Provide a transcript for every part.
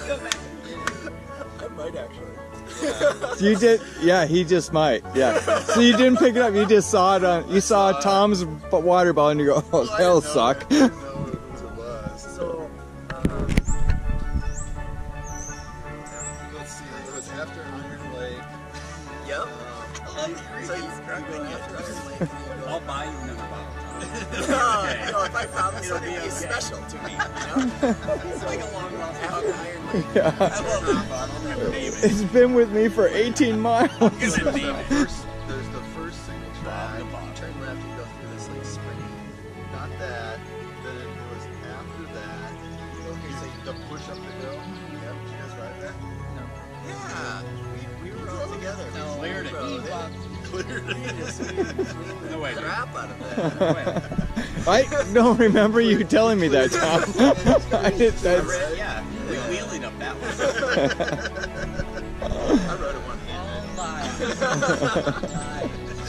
I might actually. You did, yeah. He just might, yeah. So you didn't pick it up. You just saw it on. You saw Tom's water bottle, and you go, "Oh, that'll suck." I didn't know what it was. So, let's see. It was after Iron Lake. Yep. So you go after Iron Lake. I'll buy you another bottle. Okay. No, if I found something, it'd be special to me. You know? It's like a long walk after Iron Lake. Yeah. I love that bottle. It's been with me for 18 miles. There's the first single track. You turn left, you go through this like spring. Not that. Then it was after that. Okay, so the push up the hill. Yep. Did you guys ride that? No. Yeah. We rode together. No, cleared it. Cleared it. No way. Crap out of that. I don't remember you telling me that, Tom. I did that. Yeah, we wheelied up that one. I rode it one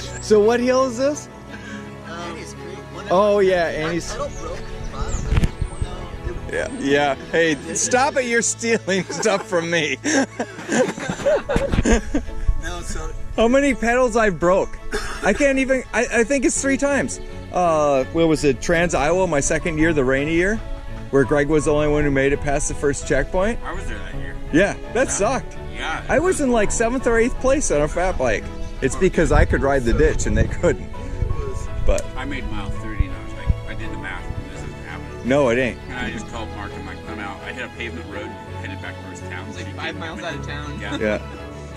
hand. So what hill is this? Annie's Creek. Oh yeah, Annie's. Pedal broke. Yeah, yeah. Hey, stop it! You're stealing stuff from me. No, so How many pedals I broke? I can't even. I think it's 3 times. What was it? Trans Iowa, my second year, the rainy year, where Greg was the only one who made it past the first checkpoint. I was there that year. Yeah, that sucked. Yeah. I was in like 7th or 8th place on a fat bike. It's because I could ride the ditch and they couldn't. But I made mile 30 and I was like, I did the math. This isn't happening. no, it ain't. And I just called Mark and I'm like, I'm out. I hit a pavement road, headed back towards town. Like 5 miles out of town. Yeah. Yeah,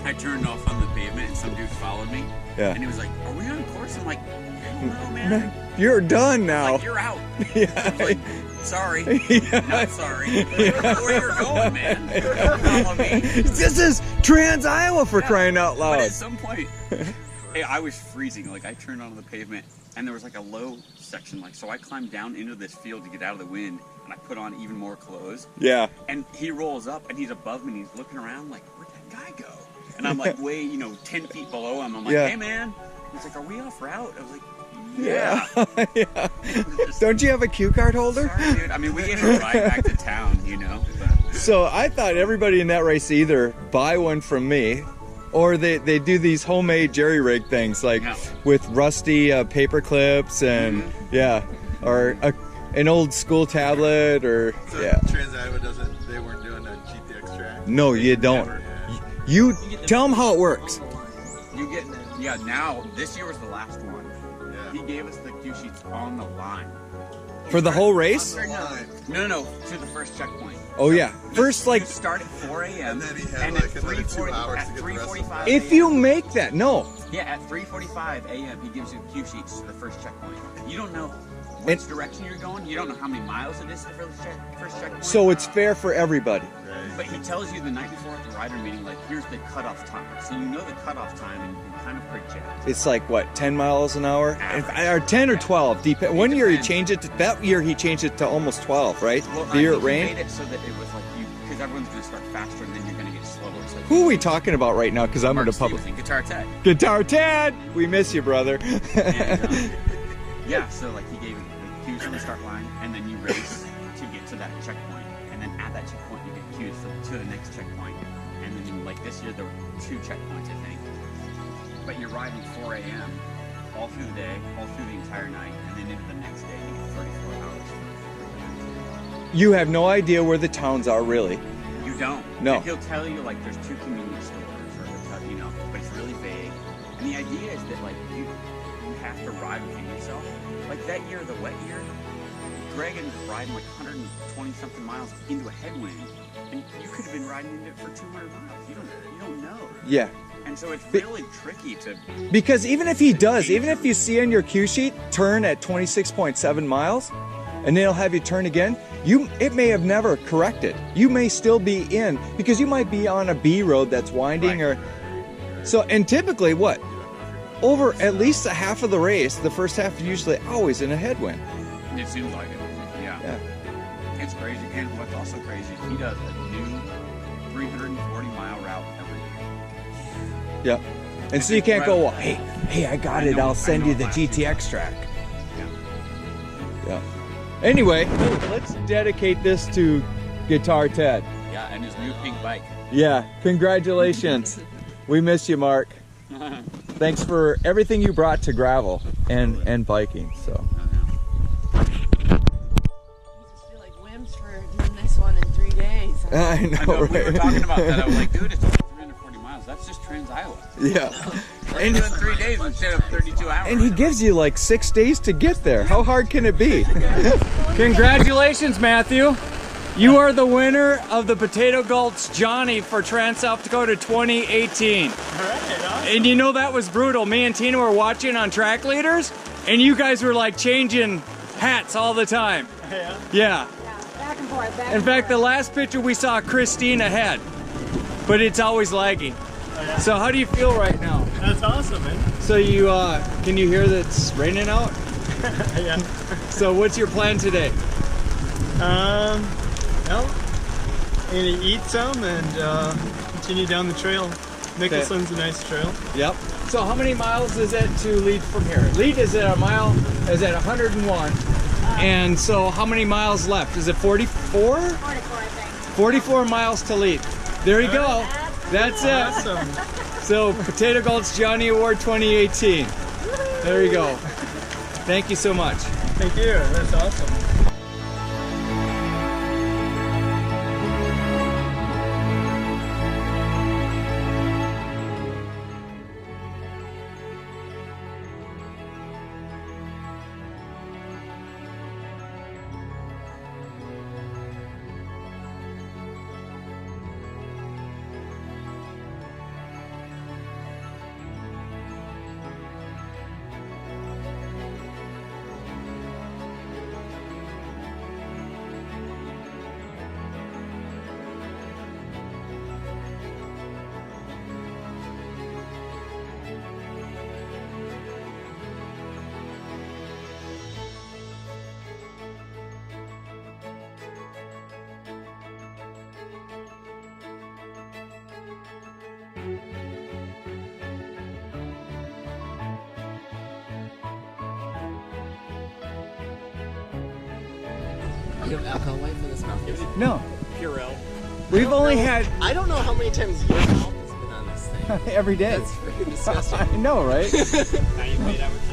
I turned off on the pavement and some dude followed me. yeah. And he was like, are we on course? I'm like, I don't know, man. You're done now. Like, you're out. I Yeah. was like, sorry. Yeah. Not sorry. Where you're going, man. Don't follow me. This is Trans Iowa for crying out But loud. at some point, hey, I was freezing. Like, I turned onto the pavement, and there was like a low section. Like, so I climbed down into this field to get out of the wind, and I put on even more clothes. Yeah. And he rolls up, and he's above me, and he's looking around like, where'd that guy go? And I'm like, way, 10 feet below him. I'm like, Yeah. hey, man. He's like, are we off route? I was like, yeah. Yeah. Don't you have a cue card holder? Sorry, dude. I mean, we gave a ride back to town, But So I thought everybody in that race either buy one from me, or they do these homemade jerry rig things like Yeah. with rusty paper clips and yeah, or an old school tablet or So yeah. Trans Iowa they weren't doing a GTX track? No, you don't. Never. You tell them how it works. you get, now, this year was the last one. Yeah. He gave us the cue sheets on the line. For the whole race? No, to the first checkpoint. Oh yeah. First, like, You start at 4 a.m. And then he had and like at another 2 3:40 hours at to get the rest of 3:45 if you make that, no. Yeah, at 3:45 a.m. he gives you cue sheets to the first checkpoint. You don't know which direction you're going. You don't know how many miles it is to the first checkpoint. So it's fair for everybody. But he tells you the night before at the rider meeting, like, here's the cutoff time. So you know the cutoff time and you can kind of project. It's like what, 10 miles an hour, or 10 or 12. One year he changed it. That year he changed it to almost 12, right? Well, The year it he rained. made it so that it was like because everyone's going to start faster and then you're going to get slower. So Who are we talking about right now? Because I'm in Mark the public. Stevenson, Guitar Ted. Guitar Ted, we miss you, brother. And, yeah, so like he gave you the cues on the start line, and then you race to get to that checkpoint, and then at that checkpoint you get cues to the next checkpoint, and then like this year there were 2 checkpoints I think, but you're riding 4 a.m. all through the day, all through the entire night, and then into the next day you get 34 hours. You have no idea where the towns are, really. You don't. No. And he'll tell you like there's 2 convenience stores, or he'll tell you, but it's really vague. And the idea is that like you have to ride within yourself. Like that year, the wet year, Greg ended up riding like 120 something miles into a headwind, and you could have been riding into it for 200 miles. You don't know. Yeah. And so it's really tricky to. Because even if he does, even if you see on your cue sheet, turn at 26.7 miles, and then he'll have you turn again, it may have never corrected. You may still be in, because you might be on a B road that's winding Right. So, and typically what? Over at least a half of the race, the first half is usually always in a headwind. It seems like it. Yeah. It's crazy. And what's also crazy is he does a new 340-mile route every year. Yeah. And so you can't go, well, hey, I got it. I'll send you the GTX track. Yeah. Anyway, let's dedicate this to Guitar Ted. Yeah, and his new pink bike. Yeah, congratulations. We miss you, Mark. Thanks for everything you brought to gravel and biking. So. I just feel like wimps for doing this one in 3 days. I know, right? We were talking about that. I was like, dude, it's only 340 miles. That's just Trans Iowa. Yeah. And in 3 days instead of 32 hours. And he gives you like 6 days to get there. How hard can it be? Congratulations, Matthew. You are the winner of the Potato Gulch Johnny for Trans South Dakota 2018. All right, awesome. And you know that was brutal. Me and Tina were watching on Track Leaders, and you guys were like changing hats all the time. Yeah. Yeah. Back and forth, back In and fact, the forth. last picture we saw Christine ahead, but it's always lagging. Oh, yeah. So how do you feel right now? That's awesome, man. So you, can you hear that it's raining out? Yeah. So what's your plan today? Well, I'm gonna eat some and continue down the trail. Nicholson's a nice trail. Yep. So how many miles is it to lead from here? Lead is at a mile, is at 101. And so how many miles left? Is it 44? 44, I think. 44 miles to lead. There you go. That's it. Awesome. So Potato Gulch Johnny Award 2018. There you go. Thank you so much. Thank you. That's awesome. You have alcohol white for this mouth? No. Purell. We've only had I don't know how many times your mouth has been on this thing. every day. That's freaking disgusting. I know, right? Now you made out with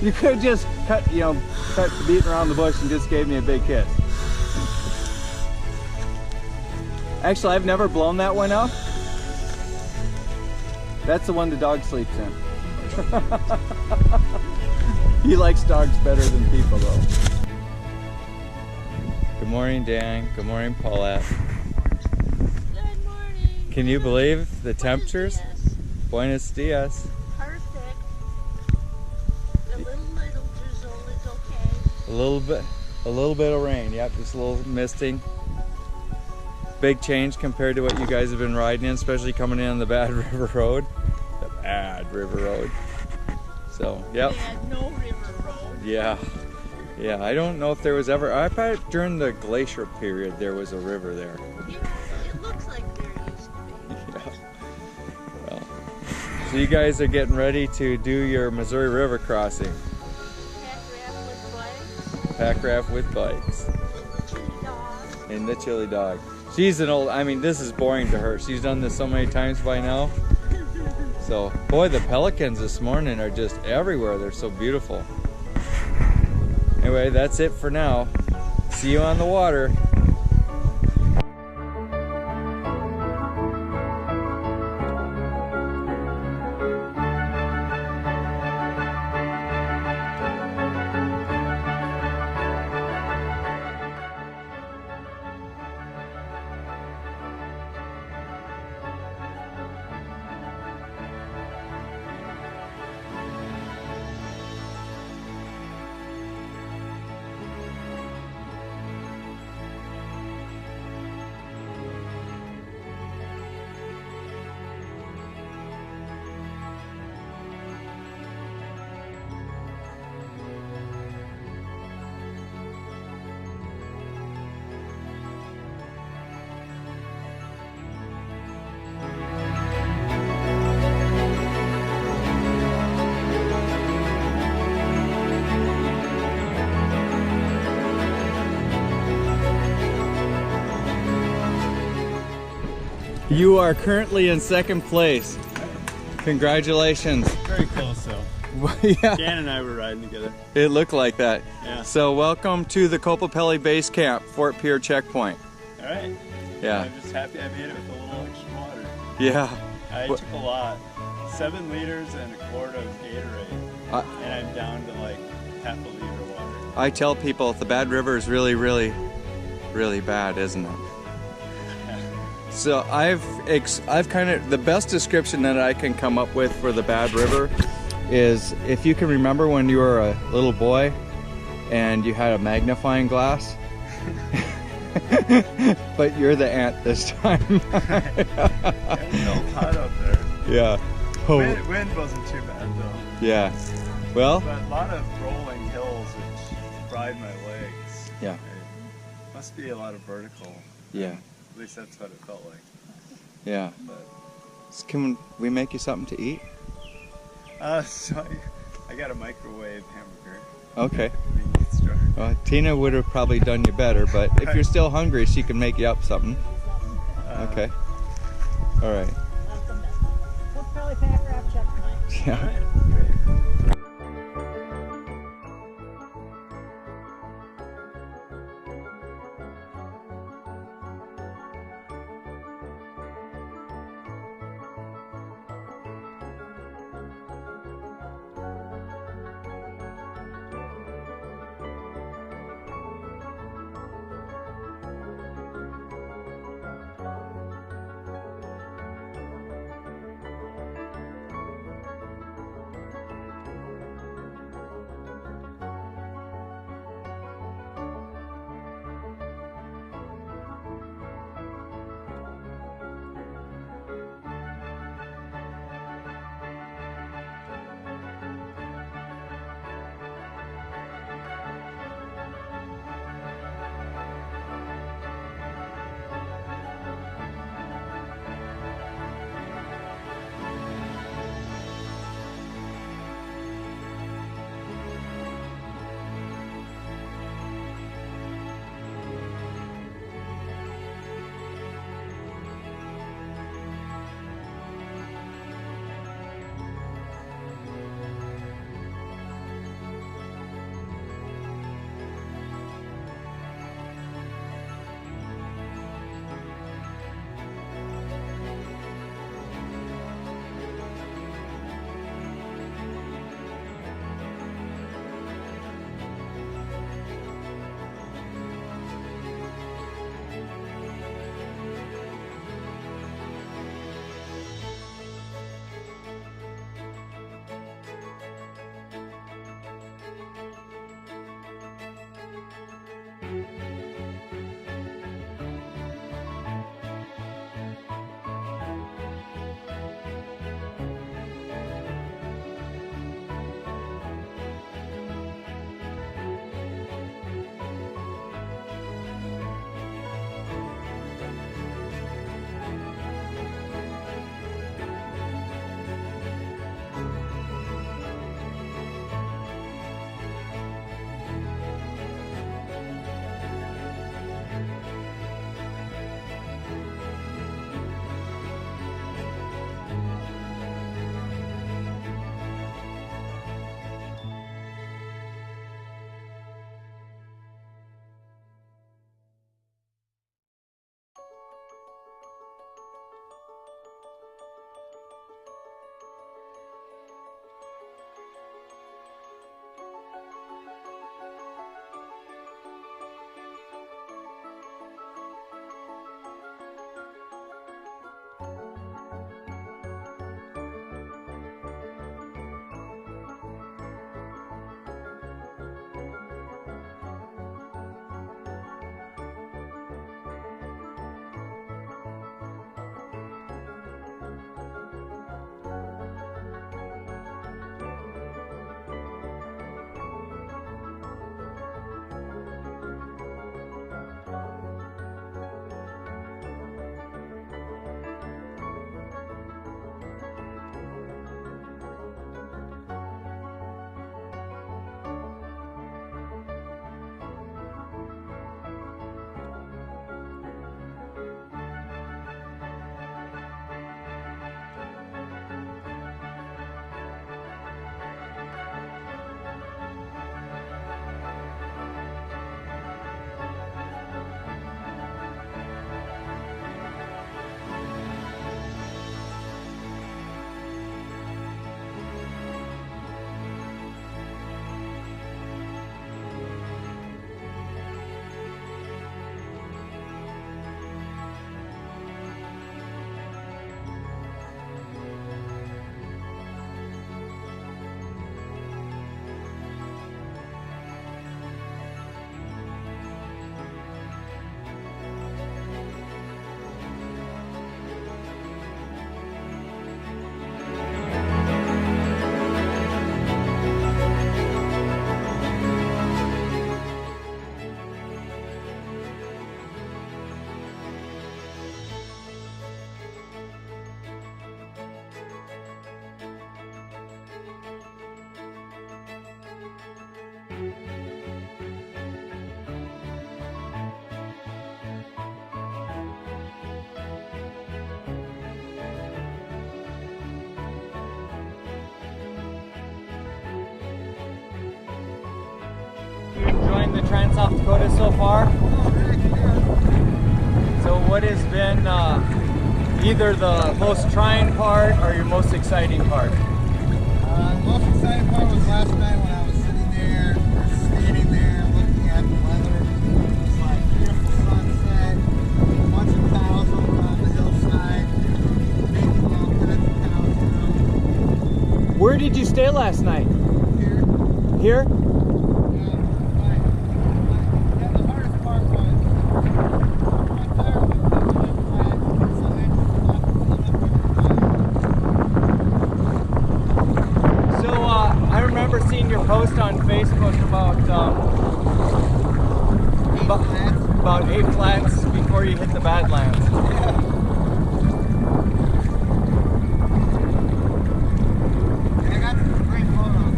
you. You could just cut the beating around the bush and just gave me a big kiss. Actually, I've never blown that one up. That's the one the dog sleeps in. He likes dogs better than people, though. Good morning, Dan. Good morning, Paulette. Good morning. Can you believe the temperatures? Buenos dias. Perfect. The little drizzle is okay. A little bit of rain. Yep, just a little misting. Big change compared to what you guys have been riding in, especially coming in on the Bad River Road. The Bad River Road. So, yep. We had no river road. Yeah. Yeah, I don't know if there was ever, I bet during the glacier period there was a river there. It looks like there used to be. Yeah. Well, so you guys are getting ready to do your Missouri River crossing. Pack raft with bikes. Pack raft with bikes. Chili dog. And the chili dog. She's an old, I mean, this is boring to her. She's done this so many times by now. So, boy, the pelicans this morning are just everywhere. They're so beautiful. Anyway, that's it for now. See you on the water. You are currently in second place. Congratulations. Very close though. Yeah, Dan and I were riding together. it looked like that. Yeah. So welcome to the Copapelli Base Camp, Fort Pierre checkpoint. All right. Yeah. I'm just happy I made it with a little extra water. Yeah. I Wha- took a lot. 7 liters and a quart of Gatorade. And I'm down to like half a liter of water. I tell people the Bad River is really, really, really bad, isn't it? So I've kind of, the best description that I can come up with for the Bad River is if you can remember when you were a little boy and you had a magnifying glass, but you're the ant this time. It's so hot up there. Yeah. Oh, Wind wasn't too bad though. yeah. Well, But a lot of rolling hills which fried my legs. yeah. It must be a lot of vertical. Yeah. At least that's what it felt like. Yeah. But Can we make you something to eat? so I got a microwave hamburger. Okay. Convenience store. Well, Tina would have probably done you better, but if you're still hungry, she can make you up something. Okay. All right. Welcome to Bikepacking Bikeraft checkpoint. Yeah. enjoying the Trans South Dakota so far? So what has been either the most trying part or your most exciting part? The most exciting part was last night when I was sitting there, or standing there, looking at the weather. It was like beautiful sunset, a bunch of cows over on the hillside, making all kinds of cows, you know. Where did you stay last night? Here, Here? yeah, the hardest part was my tire was coming flat, so I had to stop and clean up every tire. So I remember seeing your post on Facebook about 8 flats before you hit the Badlands. I got some great photos.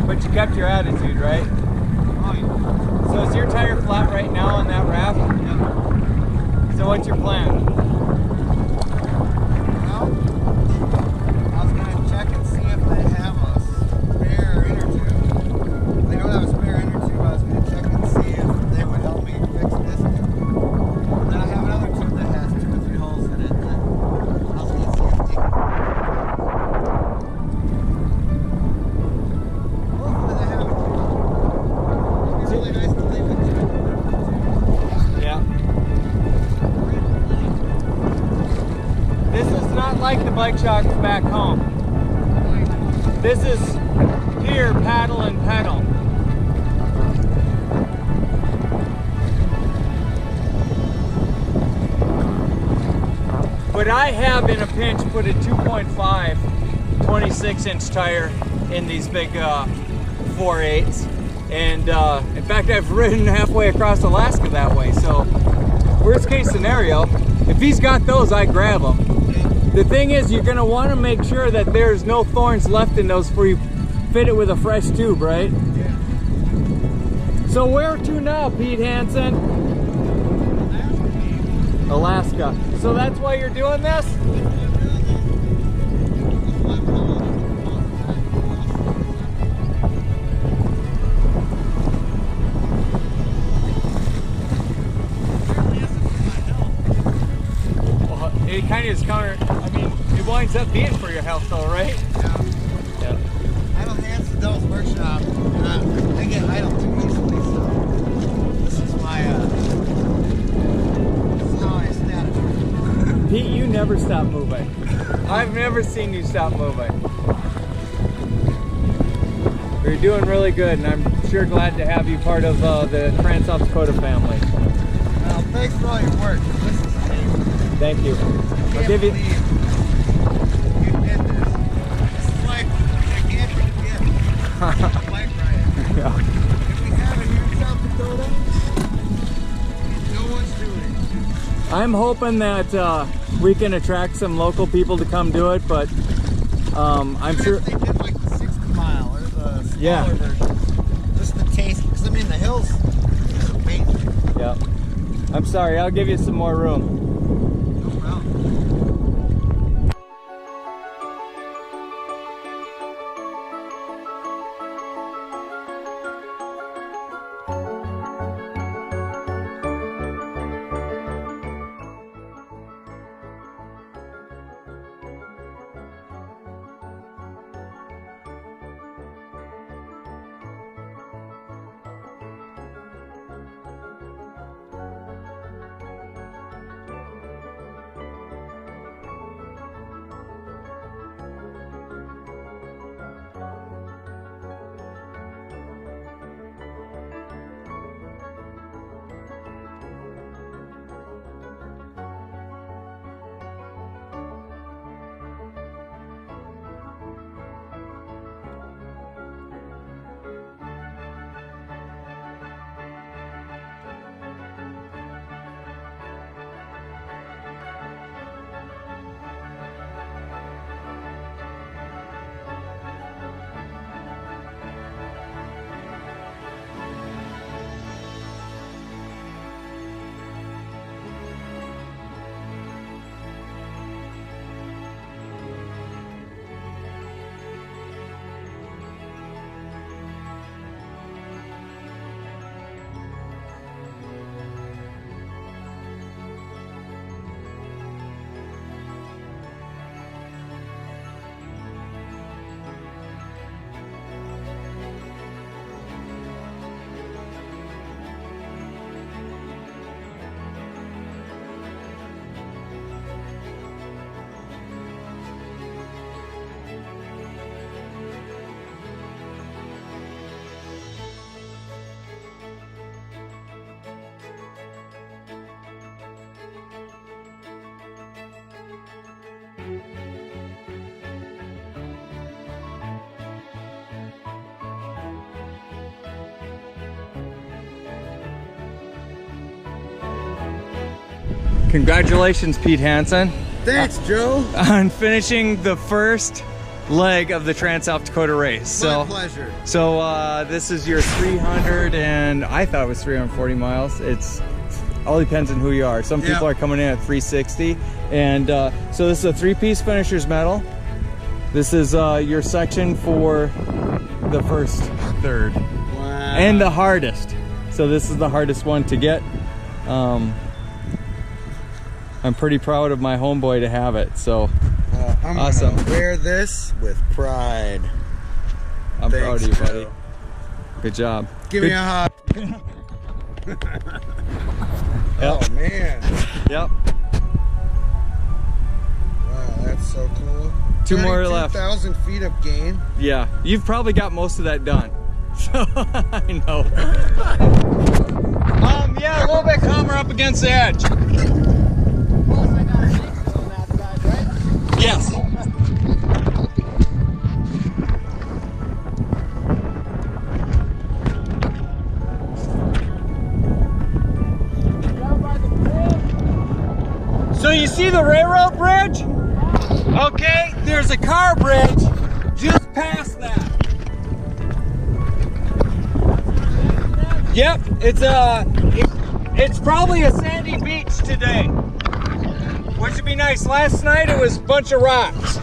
But you kept your attitude, right? Oh, yeah. So is your tire flat right now on that raft? Yeah. So what's your plan? Well, I was going to check and see if they have a spare inner tube. If they don't have a spare inner tube, I was going to check and see if they would help me fix this tube. Then I have another tube that has 2 or 3 holes in it that I was going to see if they can. Hopefully they have a tube. It'd be really nice to leave the tube. Yeah. This is not like the bike shops back home. This is here, paddle and pedal. But I have, in a pinch, put a 2.5 26-inch tire in these big 4.8s. And in fact, I've ridden halfway across Alaska that way. So worst case scenario, if he's got those, I grab them. The thing is, you're gonna want to make sure that there's no thorns left in those before you fit it with a fresh tube, right? Yeah. So where to now, Pete Hansen? Alaska. So that's why you're doing this? Well, it kind of is counter. I mean, it winds up being for your health, though, right? Yeah. I don't Hanson Doe's workshop, and I get idle too easily, so this is my, this is how I establish it. Pete, you never stop moving. I've never seen you stop moving. You're doing really good, and I'm sure glad to have you part of the Trans South Dakota family. Well, thanks for all your work. This is amazing. Thank you. I I'll can't give you. believe you did this. This is like a gigantic gift. Bike ride. Yeah. If we have it here in South Dakota, no one's doing it. I'm hoping that we can attract some local people to come do it, but I'm Even sure. if they did like the 60 mile or the smaller Yeah. version, just the taste. Because I mean, the hills is amazing. Yeah. I'm sorry. I'll give you some more room. No problem. Congratulations, Pete Hansen, Thanks, Joe. on finishing the first leg of the Trans South Dakota race. My pleasure. So this is your 300 and I thought it was 340 miles. It's all depends on who you are. Some people are coming in at 360. And so this is a 3-piece finisher's medal. This is your section for the first third. Wow. And the hardest. So this is the hardest one to get. I'm pretty proud of my homeboy to have it. So I'm awesome. gonna wear this with pride. I'm proud of you, buddy. Joe. Good job. Give me a hug. Oh man. Yep. Wow, that's so cool. 2 more left. 2,000 feet of gain. Yeah, you've probably got most of that done. So I know. Yeah, a little bit calmer up against the edge. Yes. So you see the railroad bridge? Okay, there's a car bridge just past that. Yep, it's probably a sandy beach today, which would be nice. Last night it was a bunch of rocks.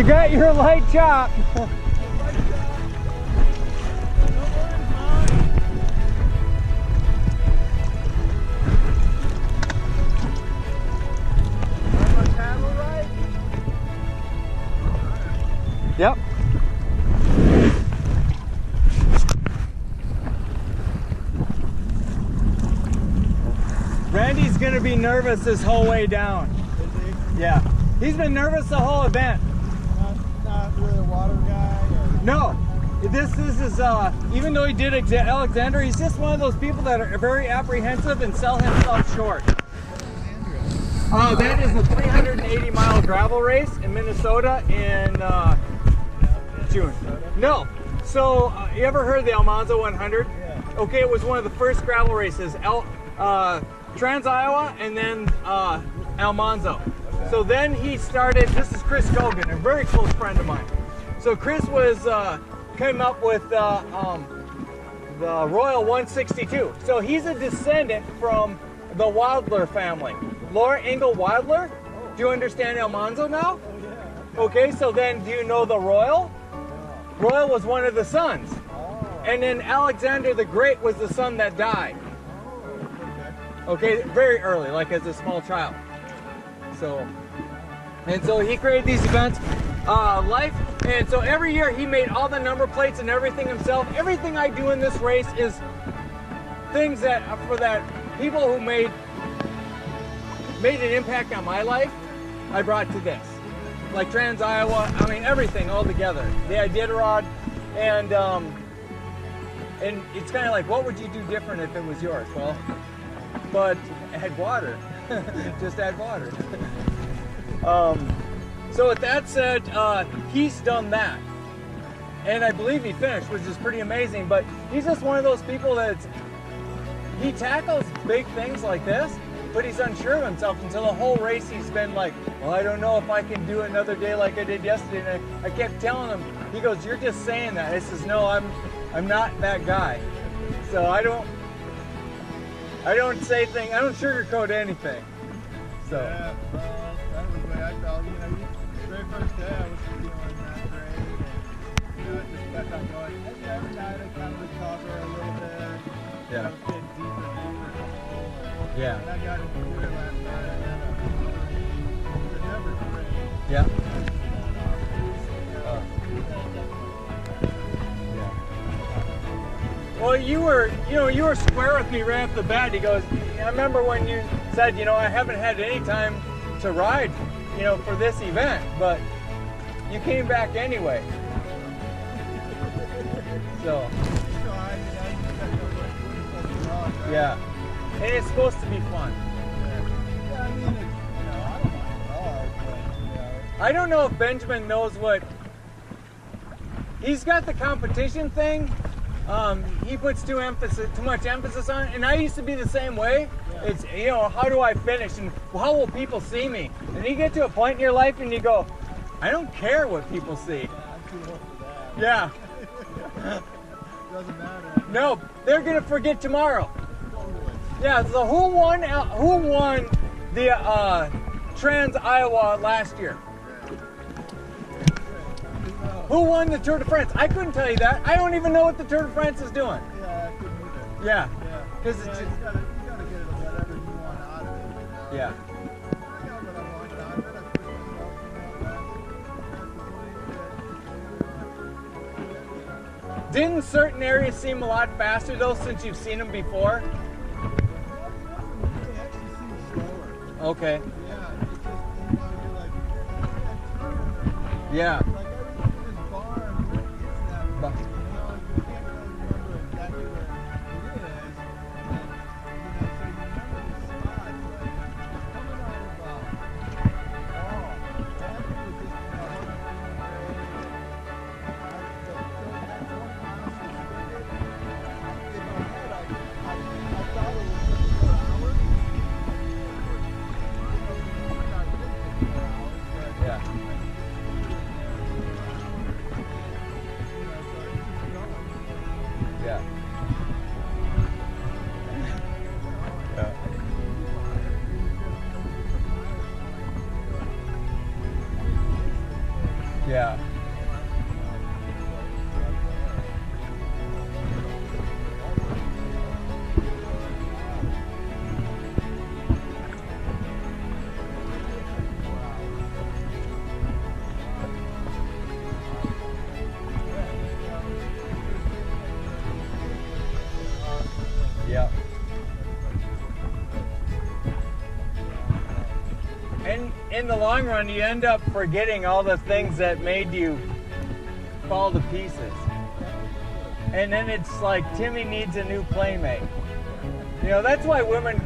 You got your light chop. Yep. Randy's gonna be nervous this whole way down. Is he? Yeah. He's been nervous the whole event. Not really a water guy? Or... No. This is even though he did Alexander, he's just one of those people that are very apprehensive and sell himself short. That is a 380-mile gravel race in Minnesota in June. No. So, you ever heard of the Almanzo 100? Yeah. Okay, it was one of the first gravel races. Trans Iowa and then Almanzo. Okay. So then he started, this is Chris Gogan, a very close friend of mine. So Chris came up with the Royal 162. So he's a descendant from the Wilder family. Laura Engel Wilder. Do you understand Almanzo now? Oh, yeah. Okay, so then do you know the Royal? Royal was one of the sons. Oh. And then Alexander the Great was the son that died. Oh, Okay, very early, like as a small child. So he created these events, and so every year he made all the number plates and everything himself. Everything I do in this race is things that for that people who made an impact on my life, I brought to this. Like Trans Iowa, I mean everything all together. The Iditarod, and it's kind of like, what would you do different if it was yours? Well, but add water. Just add water. So with that said, he's done that. And I believe he finished, which is pretty amazing. But he's just one of those people he tackles big things like this, but he's unsure of himself until the whole race he's been like, well, I don't know if I can do it another day like I did yesterday. And I kept telling him, he goes, you're just saying that. I says, no, I'm not that guy. So I don't say things, I don't sugarcoat anything. So. Yeah, well, that was the way I felt. You know, the very first day I was feeling not great, and you know, I just kept on going. And every night I kind of recover a little bit. Yeah. I was getting deeper and deeper in the hole. Yeah. And I got into it last night. I had a never great. Yeah. Well, you were square with me right off the bat. He goes, I remember when you said, I haven't had any time to ride, for this event, but you came back anyway. So. Yeah. And it's supposed to be fun. Yeah, I mean, I don't mind at all, but, I don't know if Benjamin knows what. He's got the competition thing. He puts too much emphasis on it, and I used to be the same way. Yeah. It's how do I finish, and how will people see me? And you get to a point in your life, and you go, I don't care what people see. Yeah, I'm too old for that. Yeah. Doesn't matter. No, they're gonna forget tomorrow. Totally. Yeah. So who won the Trans Iowa last year? Who won the Tour de France? I couldn't tell you that. I don't even know what the Tour de France is doing. Yeah, I couldn't either. Yeah. Because you gotta get it whatever you want out of it. Yeah. I got what I wanted out of it. I put myself, Didn't certain areas seem a lot faster though, since you've seen them before? They actually seem slower. Okay. Yeah, it's just, you're like, Yeah. like everything in this barn, where is that? You can't really remember exactly where it is. And, so you remember the spots, like, coming out of, that was just, Yeah. And in the long run, you end up forgetting all the things that made you fall to pieces. And then it's like, Timmy needs a new playmate. You know, that's why women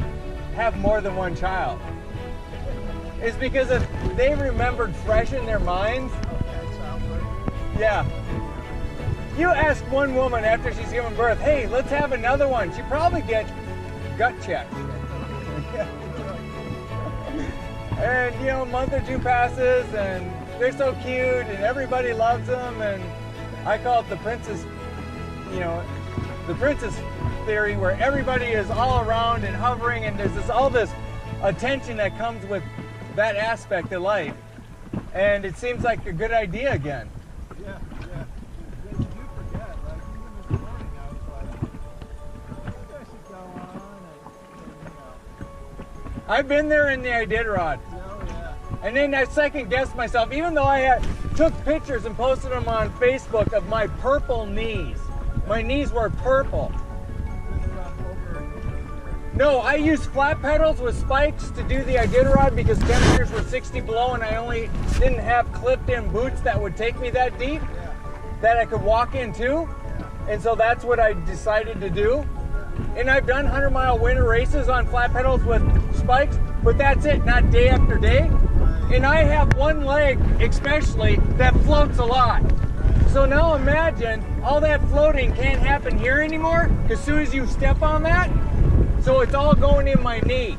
have more than one child. It's because if they remembered fresh in their minds, yeah. You ask one woman after she's given birth, hey, let's have another one. She'd probably get gut checked. And, you know, a month or two passes, and they're so cute, and everybody loves them, and I call it the princess, you know, the princess theory, where everybody is all around and hovering, and there's all this attention that comes with that aspect of life. And it seems like a good idea again. Yeah. You do forget, like, even this morning, I was like, I should go on and I've been there in the Iditarod. And then I second guessed myself, even though I took pictures and posted them on Facebook of my purple knees. My knees were purple. No, I used flat pedals with spikes to do the Iditarod because temperatures were 60 below and I only didn't have clipped-in boots that would take me that deep, that I could walk into. And so that's what I decided to do. And I've done 100-mile winter races on flat pedals with spikes, but that's it, not day after day. And I have one leg, especially, that floats a lot. So now imagine all that floating can't happen here anymore as soon as you step on that. So it's all going in my knee.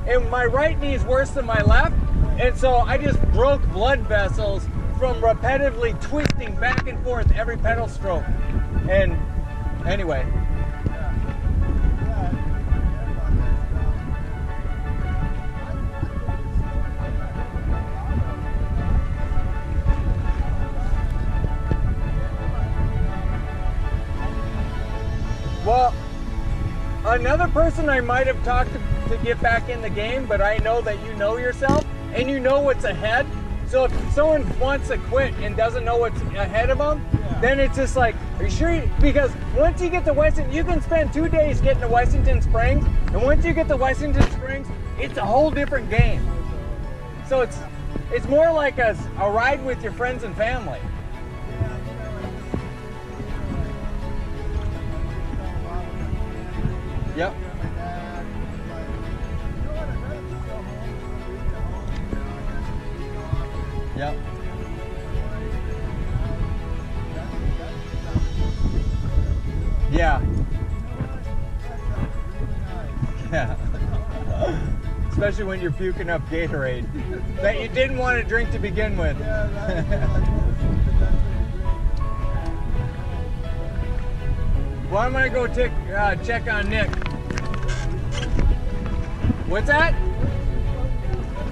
And my right knee is worse than my left. And so I just broke blood vessels from repetitively twisting back and forth every pedal stroke. And anyway. Well, another person I might have talked to get back in the game, but I know that you know yourself and you know what's ahead. So if someone wants to quit and doesn't know what's ahead of them, then it's just like, are you sure? Because once you get to Westington, you can spend 2 days getting to Westington Springs, and once you get to Westington Springs, it's a whole different game. So it's more like a ride with your friends and family. Yep. Yep. Yeah. Yeah. Especially when you're puking up Gatorade that you didn't want to drink to begin with. Well, I'm gonna go check on Nick. What's that?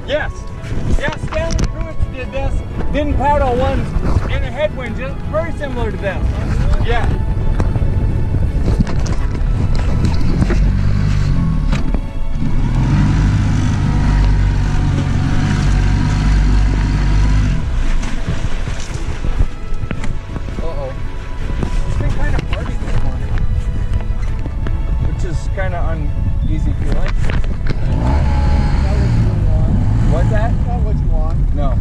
Yes. Yeah, Stanley Pruitt did this. Didn't paddle one in a headwind, just very similar to this. Yeah. Kind of uneasy feeling. What's that? Not what you want. No.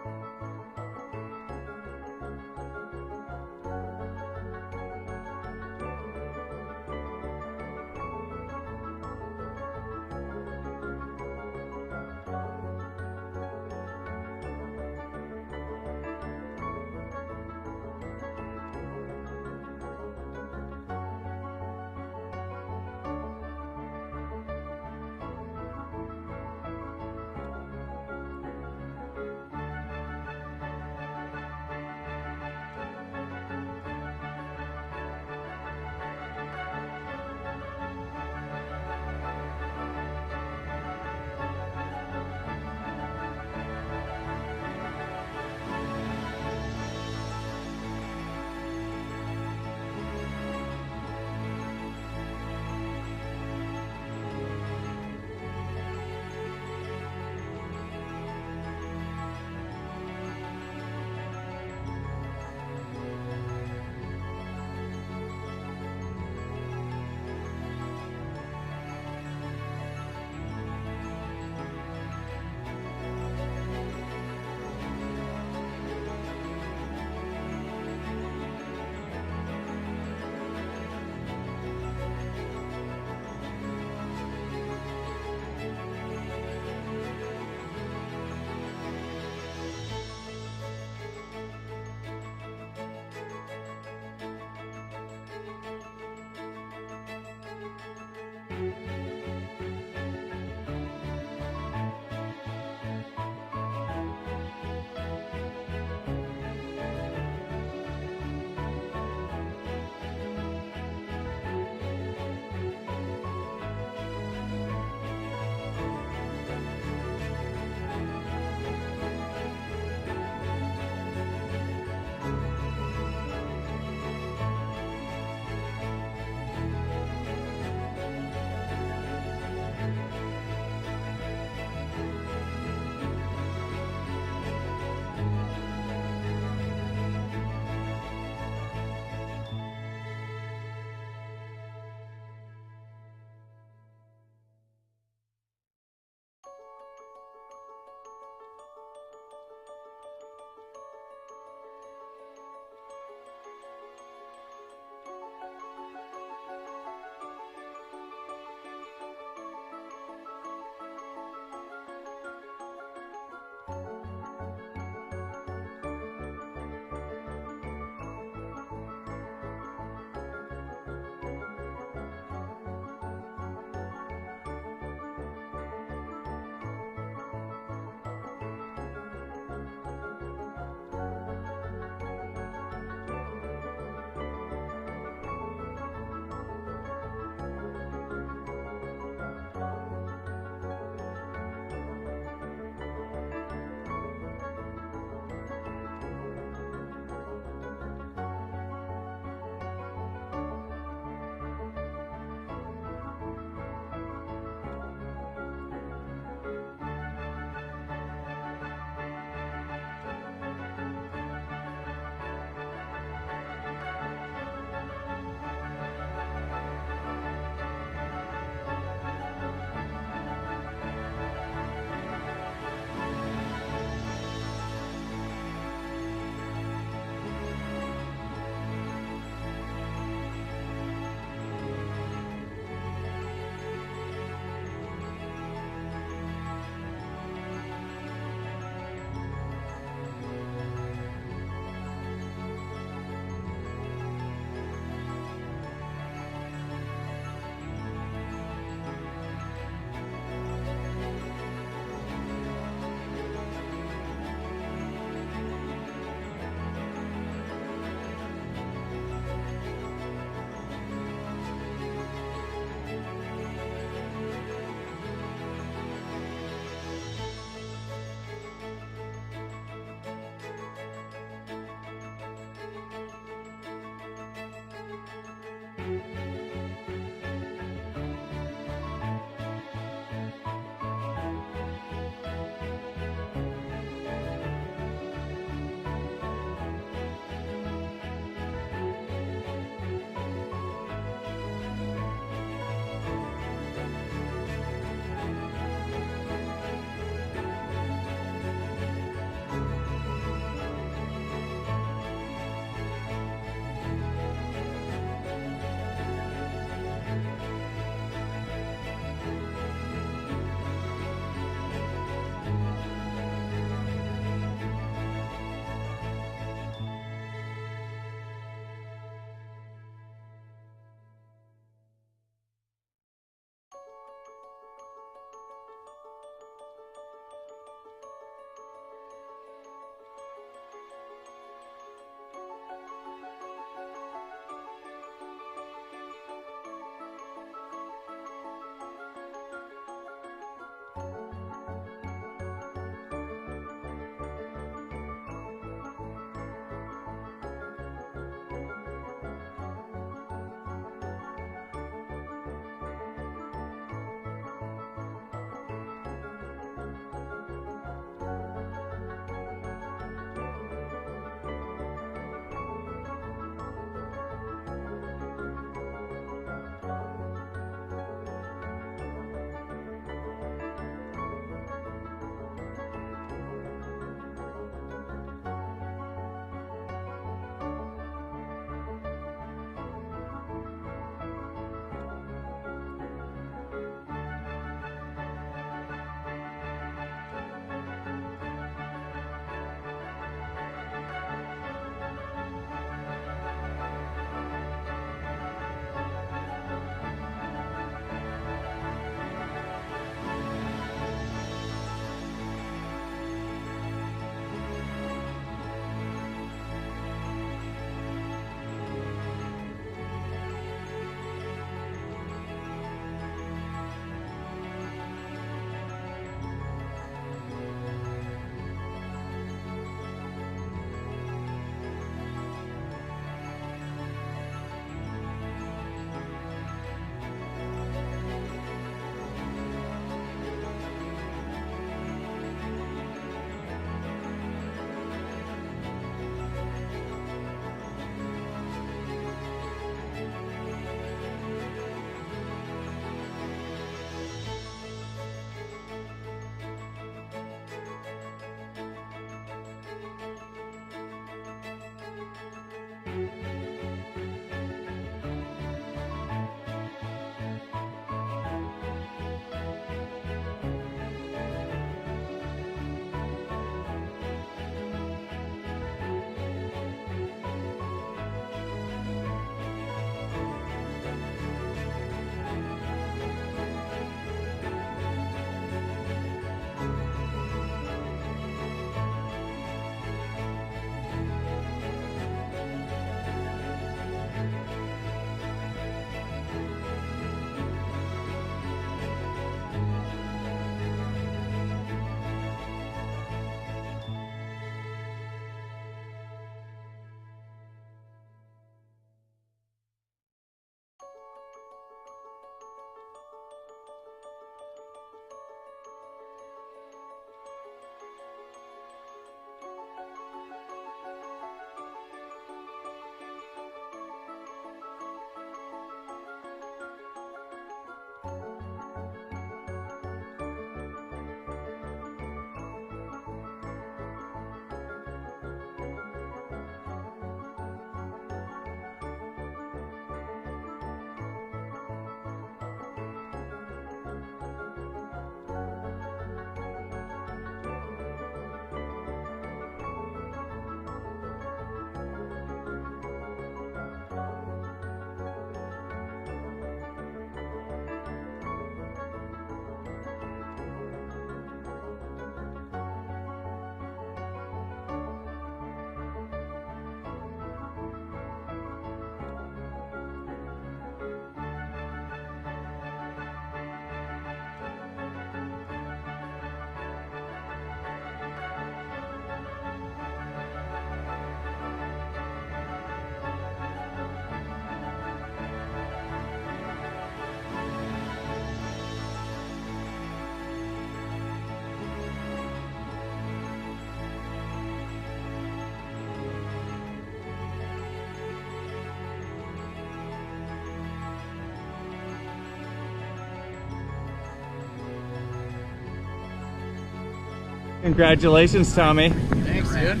Congratulations, Tommy. Thanks, dude.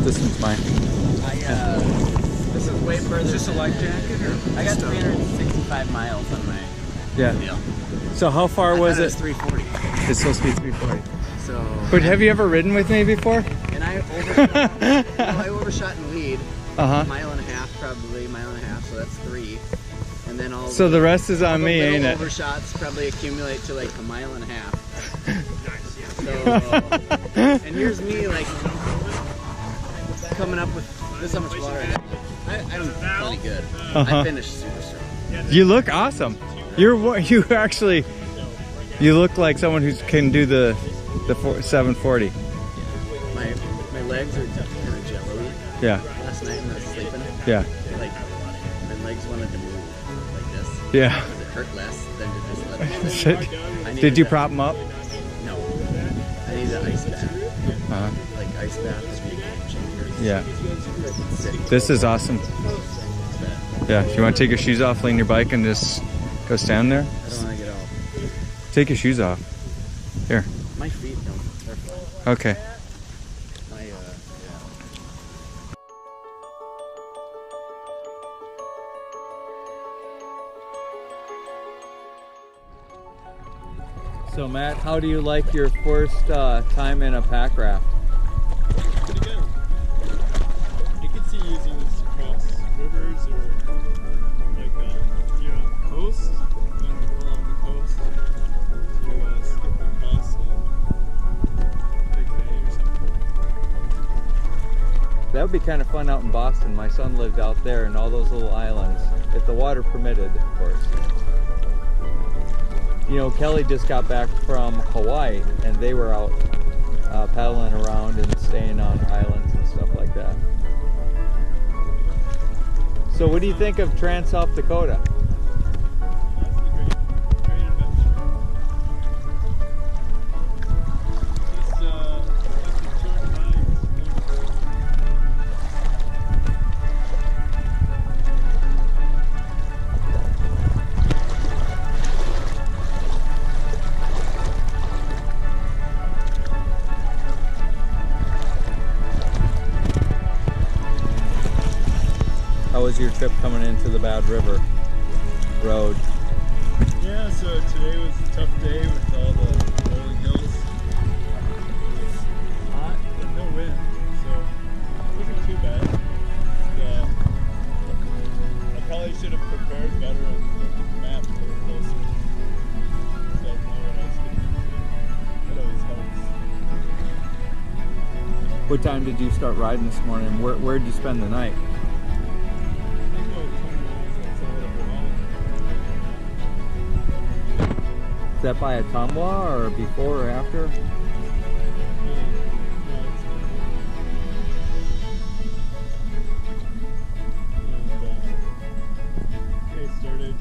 This one's mine. This is way further. Is this a life jacket? I got 365 miles on my Yeah. deal. So how far was It it? was 340. It's supposed to be 340. So. But have you ever ridden with me before? And I overshot in lead. Uh-huh. Mile and a half, probably mile and a half. So that's 3. And then all. So the rest is on me, ain't it? Overshots probably accumulate to like a mile and a half. So, and here's me like coming up with this how much water I have. I'm plenty good. I finished super strong. You look awesome. You look like someone who can do the 740. My legs are kind of jello-y. Yeah. Last night when I was sleeping. Yeah. Like my legs wanted to move like this. Yeah. Because it hurt less than to just let them sit. Did you prop them up? No. I need an ice bath. Uh-huh. Like ice bath would be a game changer. Yeah. Sitting. This is awesome. Yeah. You want to take your shoes off, lean your bike, and just go stand there? I don't want to get off. Take your shoes off. Here. My feet don't. They're fine. Okay. My yeah. So Matt, how do you like your first time in a pack raft? Pretty good. I could see using this to cross rivers or like coast, along the coast to skip across Big Bay or something. That would be kind of fun out in Boston. My son lived out there in all those little islands, if the water permitted, of course. You know, Kelly just got back from Hawaii, and they were out paddling around and staying on islands and stuff like that. So what do you think of Trans South Dakota? That's a great adventure. Just short rides. How was your trip coming into the Bad River Road? Yeah, so today was a tough day with all the rolling hills. It was hot, but no wind, so it wasn't too bad. I probably should have prepared better and looked at the map a little closer. So I know what I was getting into. That always helps. What time did you start riding this morning? Where did you spend the night? Is that by Ottumwa or before or after? Okay, started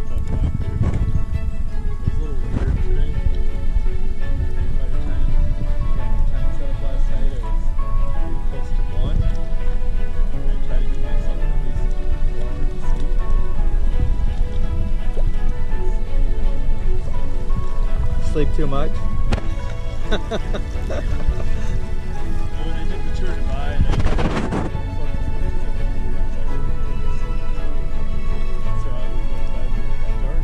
about 5:30. It was a little weird today. By the time set up last night, it was pretty close to 1. And I tried to give myself at least 4 hours of sleep. Sleep too much? And when I did the tour divide, I so I would go to bed at dark.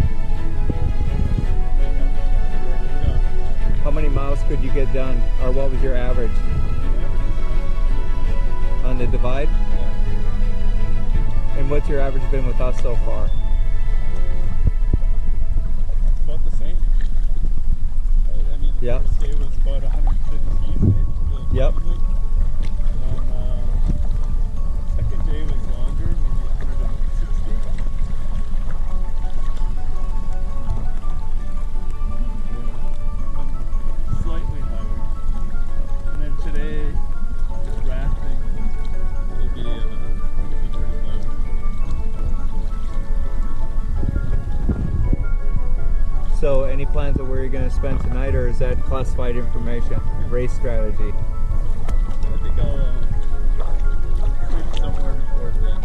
How many miles could you get done? Or what was your average? On the divide? And what's your average been with us so far? About the same. I mean, the Yep. first day was about 115, right? Yep. And second day was longer, maybe 160. Yeah. Slightly higher. And then today, rafting will be pretty low. So any plans of where you're going to spend tonight, or is that classified information? Race strategy? I think I'll sleep somewhere before then.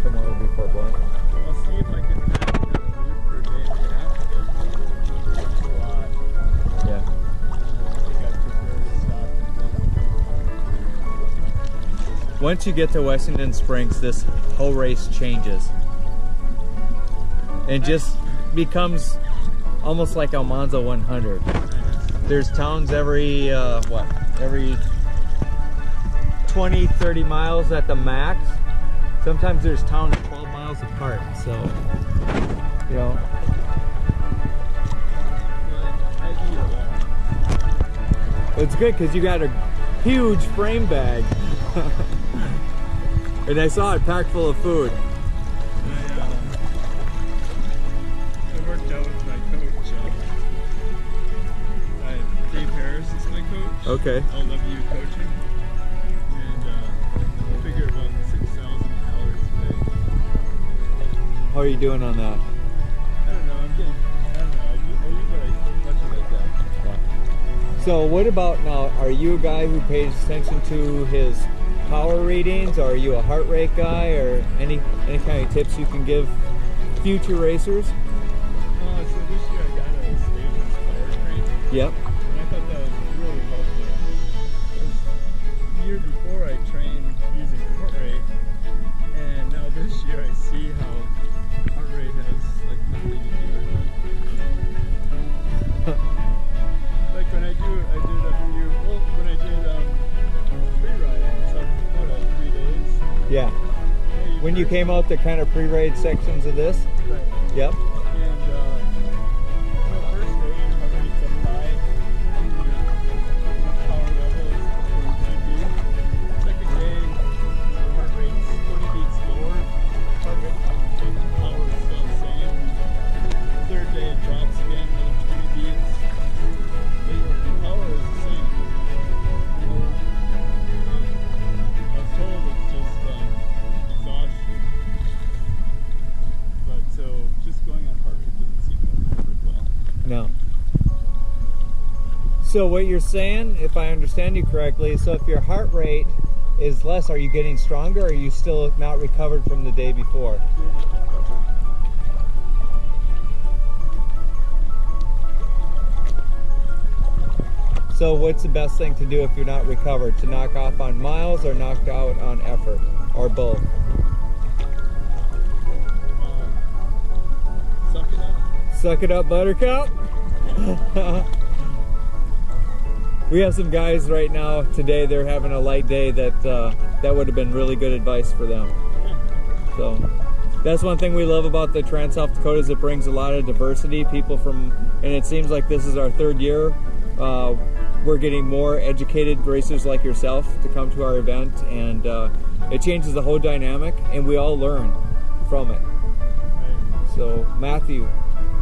Somewhere before Blunt? I'll see if I can have enough food for a day and a half. once you get to Washington Springs, this whole race changes. It just becomes almost like Almanza 100. There's towns every, every 20, 30 miles at the max. Sometimes there's towns 12 miles apart, so, you know. It's good because you got a huge frame bag. And I saw it packed full of food. I worked out with my coach. Dave Harris is my coach. Okay. LW coaching. And I figure about 6,000 calories a day. How are you doing on that? I don't know. I do what I touch it like that. So what about now, are you a guy who pays attention to his power readings, or are you a heart rate guy, or any kind of tips you can give future racers? So this year I got a Stages power train. Yep. And I thought that was really helpful. Because the year before I trained using heart rate, and now this year I see how heart rate has like nothing to do with it. Like when I did free ride in South Dakota 3 days. Yeah. When you came out the kind of pre-raid sections of this? Right. Yep. And first day your heart rate's up high, your power level is where it should be. Second day your heart rate's 20 beats lower, heart rate and power is still the same. Third day it drops again, another 20 beats. But your power is the same. I was told it's just exhaustion. But so just going on heart rate doesn't seem to work well. No. So what you're saying, if I understand you correctly, so if your heart rate is less, are you getting stronger, or are you still not recovered from the day before? So what's the best thing to do if you're not recovered? To knock off on miles or knock out on effort? Or both? Suck it up. Suck it up, Buttercup. We have some guys right now today, they're having a light day that that would have been really good advice for them. So that's one thing we love about the Trans South Dakota, is it brings a lot of diversity, people from, and it seems like this is our third year. We're getting more educated racers like yourself to come to our event, and it changes the whole dynamic, and we all learn from it. Right. So Matthew,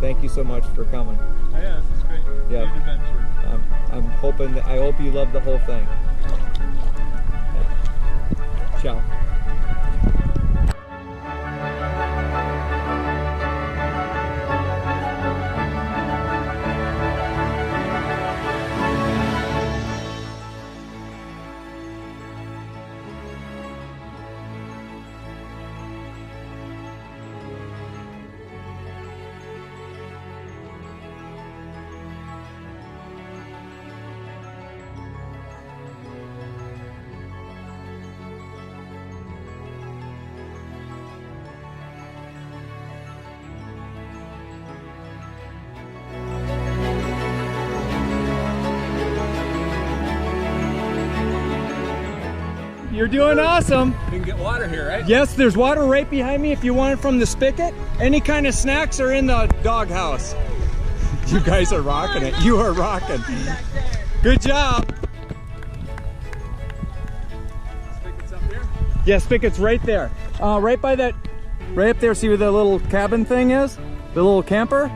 thank you so much for coming. Oh, yeah, this is great. Yeah. Great adventure. I hope you love the whole thing. Ciao. You're doing awesome. You can get water here, right? Yes, there's water right behind me if you want it from the spigot. Any kind of snacks are in the doghouse. You guys are rocking it. You are rocking. Good job. Spigot's up there? Yeah, spigot's right there. Right by that, right up there, see where the little cabin thing is? The little camper?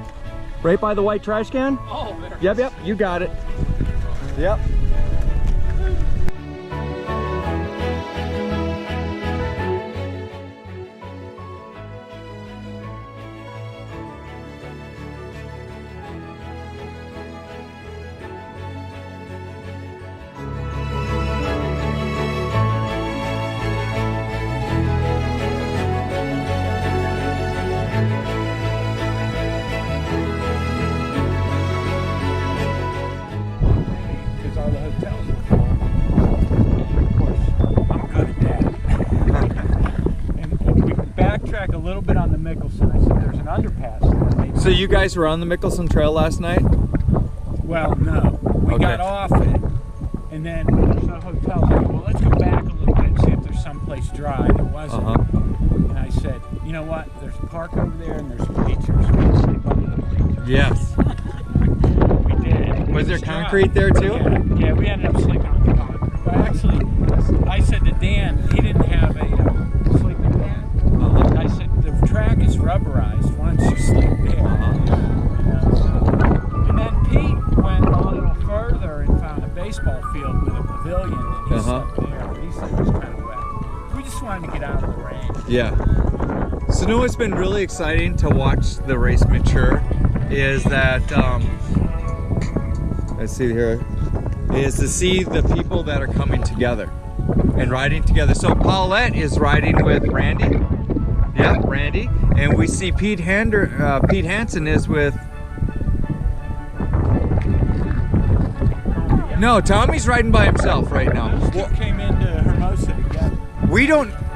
Right by the white trash can? Oh, there. Yep, you got it. Yep. So you guys were on the Mickelson Trail last night? Well, no. We Okay. got off it, and then the hotel said, well, let's go back a little bit and see if there's someplace dry. And it wasn't. And I said, you know what? There's a park over there, and there's bleachers. We can sleep under the bleachers. Yes. We did. Was there It dry. concrete there too? Yeah, we ended up sleeping on the concrete. But actually, I said to Dan, he didn't have a sleeping bag. I said, the track is rubberized. Why don't you sleep there? And then Pete went a little further and found a baseball field with a pavilion, and he slept there. He said it was kind of wet. We just wanted to get out of the rain. Yeah. So, you know what's been really exciting to watch the race mature is that, let's see here, is to see the people that are coming together and riding together. So Paulette is riding with Randy. Yep, Randy. And we see Pete Hansen is with... No, Tommy's riding by himself right now. Those two came into Hermosa together.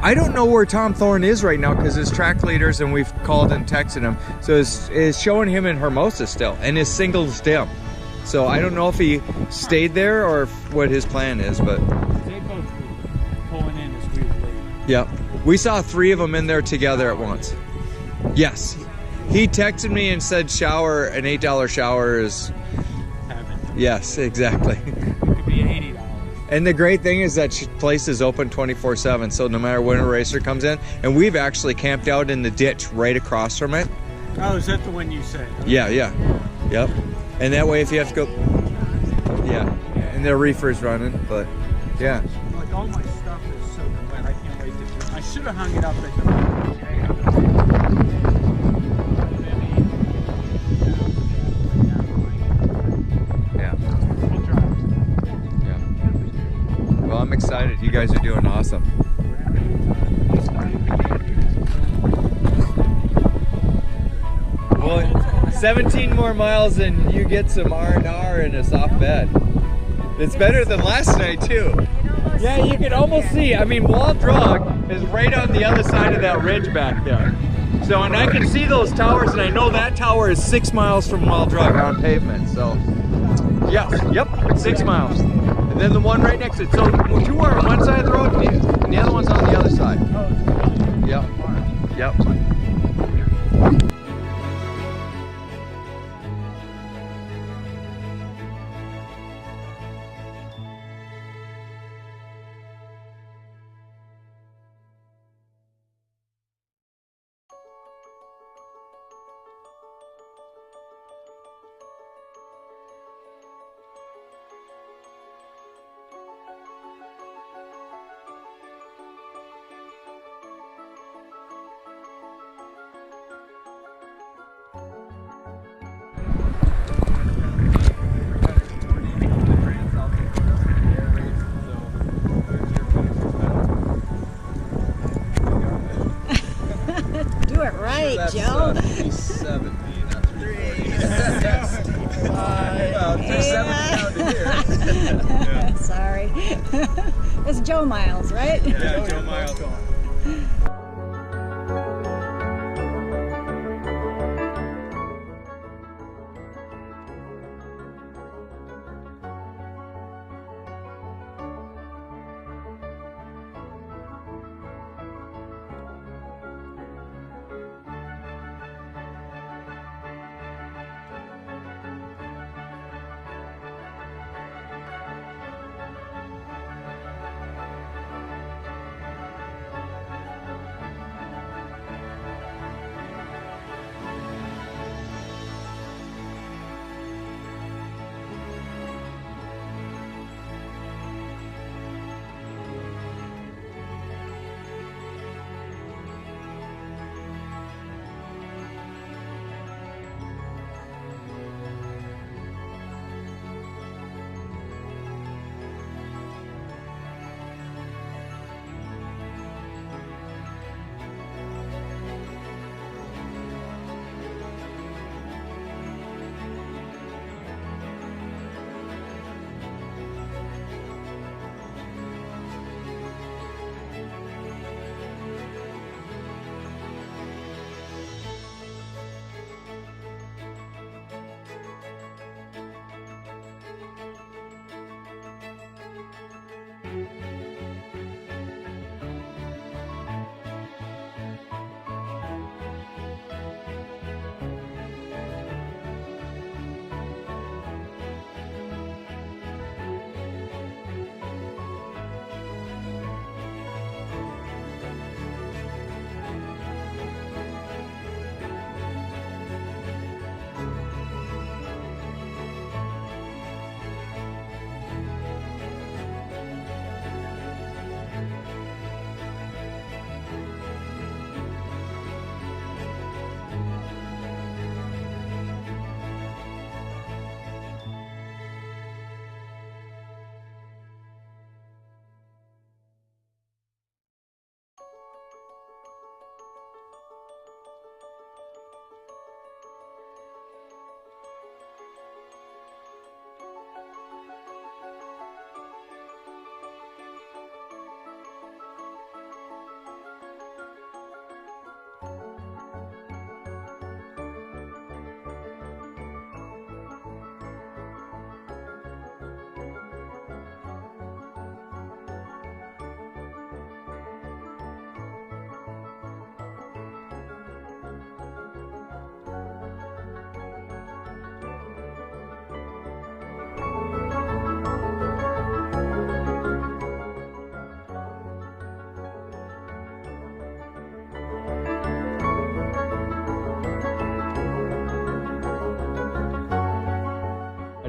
I don't know where Tom Thorne is right now because his track leaders, and we've called and texted him, so it's showing him in Hermosa still, and his singles dim. So I don't know if he stayed there or what his plan is, but They both were pulling in as we were leaving. yeah. We saw 3 of them in there together at once. Yes. He texted me and said shower, an $8 shower is... Heaven. Yes, exactly. It could be $80. And the great thing is that place is open 24/7, so no matter when a racer comes in, and we've actually camped out in the ditch right across from it. Oh, is that the one you said? Yeah, yeah, yep. And that way, if you have to go, yeah, and the reefer's running, but yeah. Like all my stuff is soaking wet. I can't wait to do it. I should have hung it up at the. Yeah, We'll drive. yeah. Well, I'm excited. You guys are doing awesome. Well, 17 more miles and you get some R&R and a soft bed. It's better than last night too. Yeah, you can almost see. I mean, Wall Drug is right on the other side of that ridge back there. So, and I can see those towers, and I know that tower is 6 miles from Wall Drug on pavement. So, yeah, yep, 6 miles. And then the one right next to it. So, 2 are on one side of the road, and the other one's on the other side. Yep, yep. Do it right, Joe. 370, not 340. Well, 370 down to here. Sorry. It's Joe Miles, right? Yeah, Joe Miles.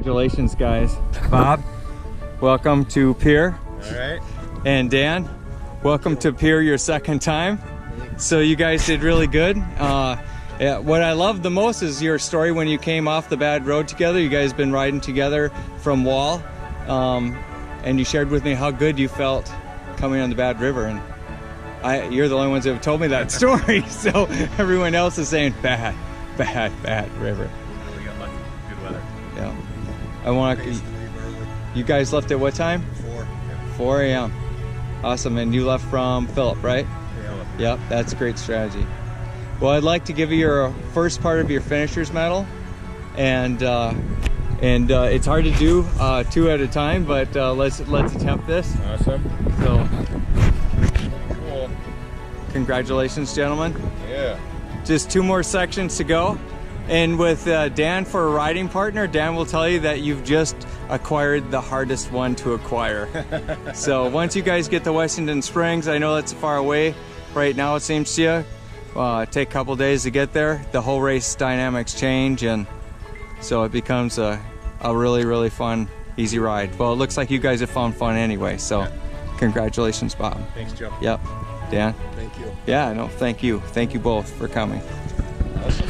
Congratulations, guys. Bob, welcome to Pier. All right. And Dan, welcome to Pier your second time. So you guys did really good. Yeah, what I love the most is your story when you came off the bad road together. You guys been riding together from Wall, and you shared with me how good you felt coming on the Bad River. And you're the only ones that have told me that story. So everyone else is saying bad river. We got lucky. Good weather. Yeah. I want to. You guys left at what time? 4 a.m. Awesome. And you left from Phillip, right? Yep, that's a great strategy. Well, I'd like to give you your first part of your finisher's medal, and it's hard to do 2 at a time, but let's attempt this. Awesome. So, Cool. congratulations, gentlemen. Yeah. Just 2 more sections to go, and with Dan for a riding partner, Dan will tell you that you've just acquired the hardest one to acquire. So once you guys get to Washington Springs, I know that's far away right now, it seems to you. Take a couple days to get there. The whole race dynamics change, and so it becomes a really fun, easy ride. Well, it looks like you guys have found fun anyway, so congratulations, Bob. Thanks, Joe. Yep. Dan? Thank you. Yeah, no, thank you. Thank you both for coming. Awesome.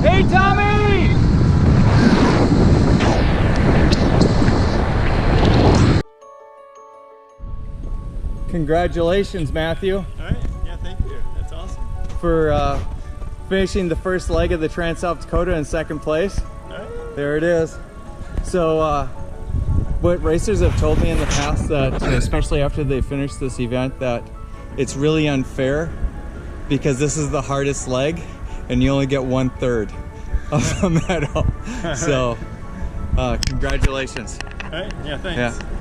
Hey, Tommy! Congratulations, Matthew, All right. Yeah, thank you. That's awesome. for finishing the first leg of the Trans South Dakota in second place. All right. There it is. So, what racers have told me in the past, that especially after they finish this event, that it's really unfair because this is the hardest leg and you only get 1/3 of the medal. So, congratulations. All right. Yeah, thanks. Yeah.